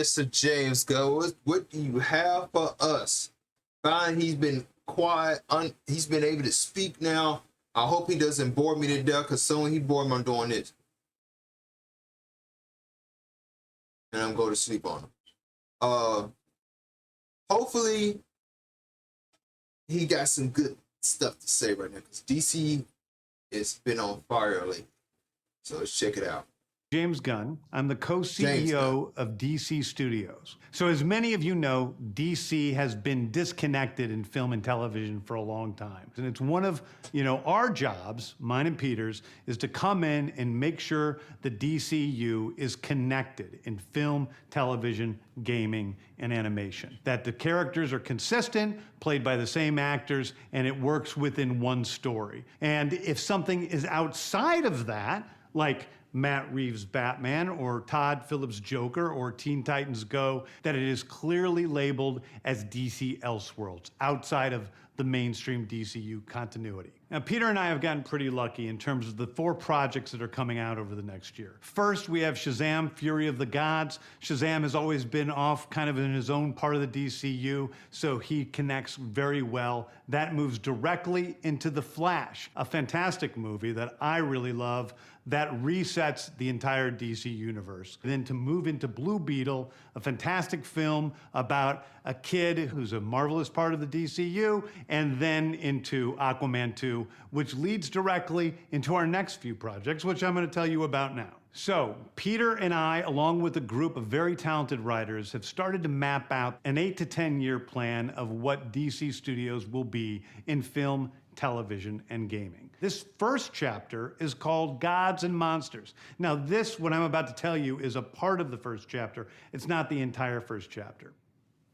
Mr. James Gunn, what do you have for us? Fine, he's been quiet. He's been able to speak now. I hope he doesn't bore me to death, because soon he bored me on doing this. And I'm going to sleep on him. Hopefully, he got some good stuff to say right now, because DC has been on fire lately. So let's check it out. James Gunn. I'm the co-CEO of DC Studios. So as many of you know, DC has been disconnected in film and television for a long time. And it's one of, our jobs, mine and Peter's, is to come in and make sure the DCU is connected in film, television, gaming, and animation. That the characters are consistent, played by the same actors, and it works within one story. And if something is outside of that, like Matt Reeves' Batman or Todd Phillips' Joker or Teen Titans Go, that it is clearly labeled as DC Elseworlds, outside of the mainstream DCU continuity. Now, Peter and I have gotten pretty lucky in terms of the 4 projects that are coming out over the next year. First, we have Shazam! Fury of the Gods. Shazam has always been off kind of in his own part of the DCU, so he connects very well. That moves directly into The Flash, a fantastic movie that I really love that resets the entire DC universe. Then to move into Blue Beetle, a fantastic film about a kid who's a marvelous part of the DCU, and then into Aquaman 2, which leads directly into our next few projects, which I'm going to tell you about now. So, Peter and I, along with a group of very talented writers, have started to map out an 8 to 10 year plan of what DC Studios will be in film, television, and gaming. This first chapter is called Gods and Monsters. Now this, what I'm about to tell you, is a part of the first chapter. It's not the entire first chapter.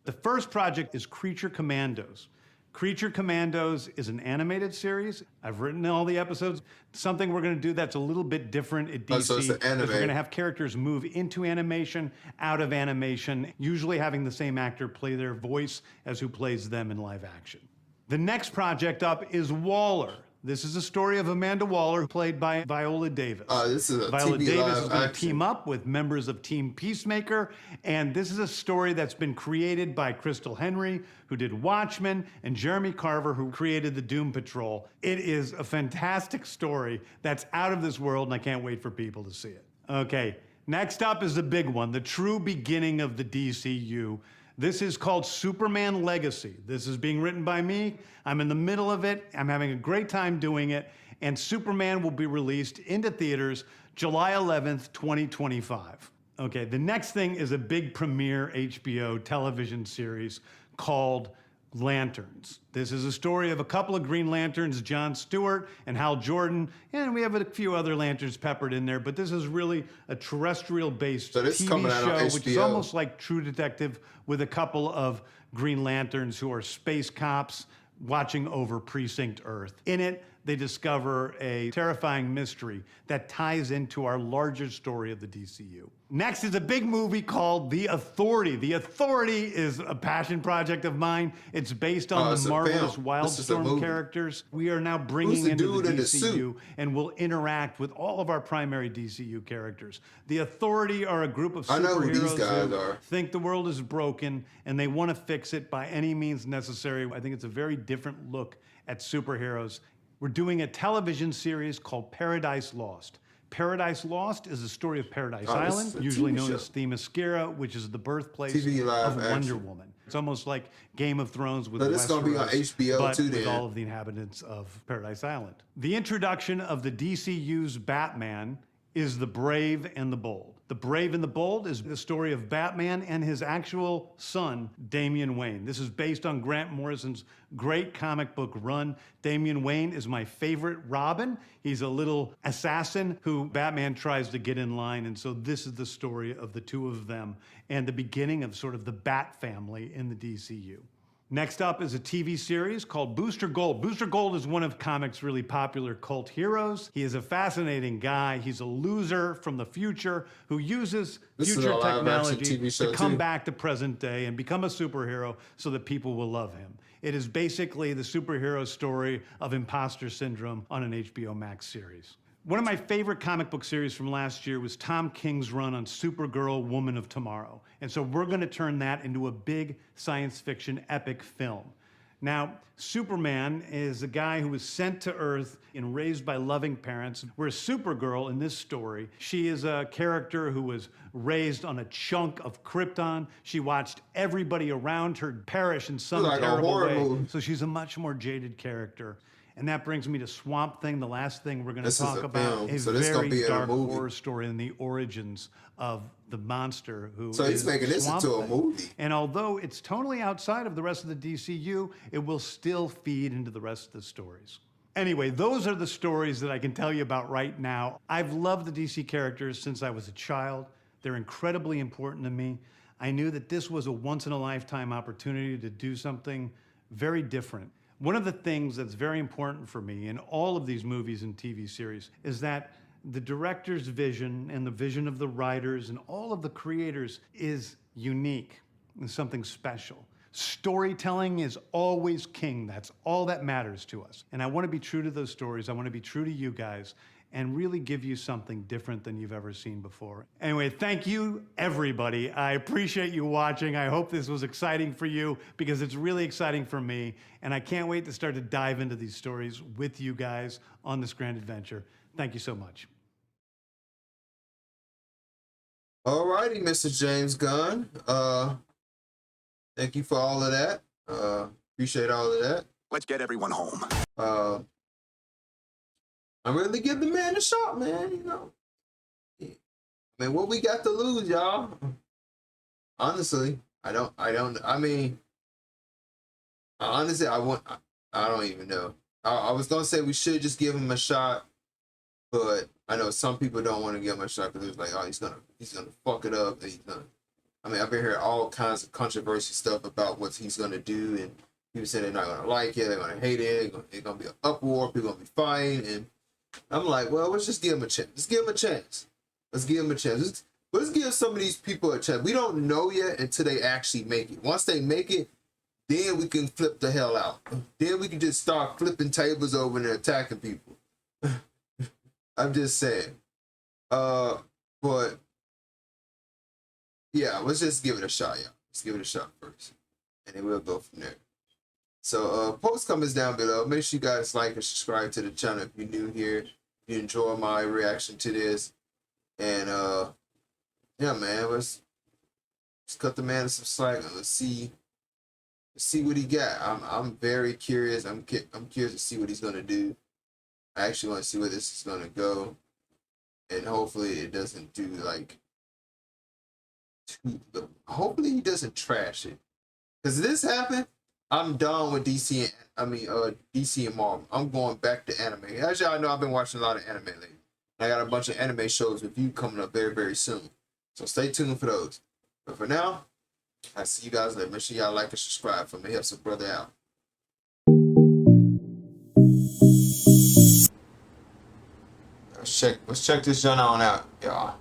The first project is Creature Commandos. Creature Commandos is an animated series. I've written all the episodes. Something we're going to do that's a little bit different at DC. So it's an anime. We're going to have characters move into animation, out of animation, usually having the same actor play their voice as who plays them in live action. The next project up is Waller. This is a story of Amanda Waller, played by Viola Davis. This is a Viola TV Davis live is going to action. team up with members of Team Peacemaker, and this is a story that's been created by Crystal Henry, who did Watchmen, and Jeremy Carver, who created the Doom Patrol. It is a fantastic story that's out of this world, and I can't wait for people to see it. Okay, next up is the big one, the true beginning of the DCU. This is called Superman Legacy. This is being written by me. I'm in the middle of it. I'm having a great time doing it. And Superman will be released into theaters July 11th, 2025. Okay, the next thing is a big premiere HBO television series called Lanterns. This is a story of a couple of Green Lanterns, John Stewart and Hal Jordan, and we have a few other Lanterns peppered in there, but this is really a terrestrial-based TV show, which is almost like True Detective, with a couple of Green Lanterns who are space cops watching over Precinct Earth. In it, they discover a terrifying mystery that ties into our larger story of the DCU. Next is a big movie called The Authority. The Authority is a passion project of mine. It's based on the marvelous Wildstorm characters. We are now bringing into the DCU and will interact with all of our primary DCU characters. The Authority are a group of superheroes who think the world is broken and they want to fix it by any means necessary. I think it's a very different look at superheroes. We're doing a television series called Paradise Lost. Paradise Lost is the story of Paradise Island, usually known as Themyscira, which is the birthplace of Wonder Woman. It's almost like Game of Thrones with Westeros, gonna be on HBO but too, with all of the inhabitants of Paradise Island. The introduction of the DCU's Batman is The Brave and the Bold. The Brave and the Bold is the story of Batman and his actual son, Damian Wayne. This is based on Grant Morrison's great comic book run. Damian Wayne is my favorite Robin. He's a little assassin who Batman tries to get in line, and so this is the story of the two of them and the beginning of sort of the Bat family in the DCU. Next up is a TV series called Booster Gold. Booster Gold is one of comics' really popular cult heroes. He is a fascinating guy. He's a loser from the future who uses future technology to come back to present day and become a superhero so that people will love him. It is basically the superhero story of imposter syndrome on an HBO Max series. One of my favorite comic book series from last year was Tom King's run on Supergirl, Woman of Tomorrow. And so we're going to turn that into a big science fiction epic film. Now, Superman is a guy who was sent to Earth and raised by loving parents, whereas Supergirl in this story, she is a character who was raised on a chunk of Krypton. She watched everybody around her perish in some terrible way. So she's a much more jaded character. And that brings me to Swamp Thing, the last thing we're going to talk about. A very dark horror story in the origins of the monster who is Swamp Thing. So he's making this into a movie. And although it's totally outside of the rest of the DCU, it will still feed into the rest of the stories. Anyway, those are the stories that I can tell you about right now. I've loved the DC characters since I was a child. They're incredibly important to me. I knew that this was a once-in-a-lifetime opportunity to do something very different. One of the things that's very important for me in all of these movies and TV series is that the director's vision and the vision of the writers and all of the creators is unique and something special. Storytelling is always king. That's all that matters to us. And I want to be true to those stories. I want to be true to you guys and really give you something different than you've ever seen before. Anyway, thank you, everybody. I appreciate you watching. I hope this was exciting for you because it's really exciting for me. And I can't wait to start to dive into these stories with you guys on this grand adventure. Thank you so much. All righty, Mr. James Gunn. Thank you for all of that. Appreciate all of that. Let's get everyone home. I'm really give the man a shot, man. You know, I mean, what we got to lose, y'all? Honestly, I mean, honestly, I don't even know. I was gonna say we should just give him a shot, but I know some people don't want to give him a shot because it's like, oh, he's gonna fuck it up. And I mean, I've been hearing all kinds of controversy stuff about what he's gonna do, and people say they're not gonna like it, they're gonna hate it, it's gonna be an uproar, people gonna be fighting, and I'm like, well, let's just give him a chance. Let's give him a chance. Let's give him a chance. Let's give some of these people a chance. We don't know yet until they actually make it. Once they make it, then we can flip the hell out. Then we can just start flipping tables over and attacking people. I'm just saying. But yeah, let's just give it a shot, y'all. Let's give it a shot first, and then we'll go from there. So post comments down below. Make sure you guys like and subscribe to the channel if you're new here. If you enjoy my reaction to this. And yeah, man, let's cut the man some slack and let's see what he got. I'm very curious. I'm curious to see what he's gonna do. I actually want to see where this is gonna go. And hopefully it doesn't do like hopefully he doesn't trash it. Because this happened, I'm done with DC and Marvel. I'm going back to anime. As y'all know, I've been watching a lot of anime lately. I got a bunch of anime shows with you coming up very, very soon. So stay tuned for those. But for now, I'll see you guys later. Make sure y'all like and subscribe for me. Help some brother out. Let's check this joint on out, y'all.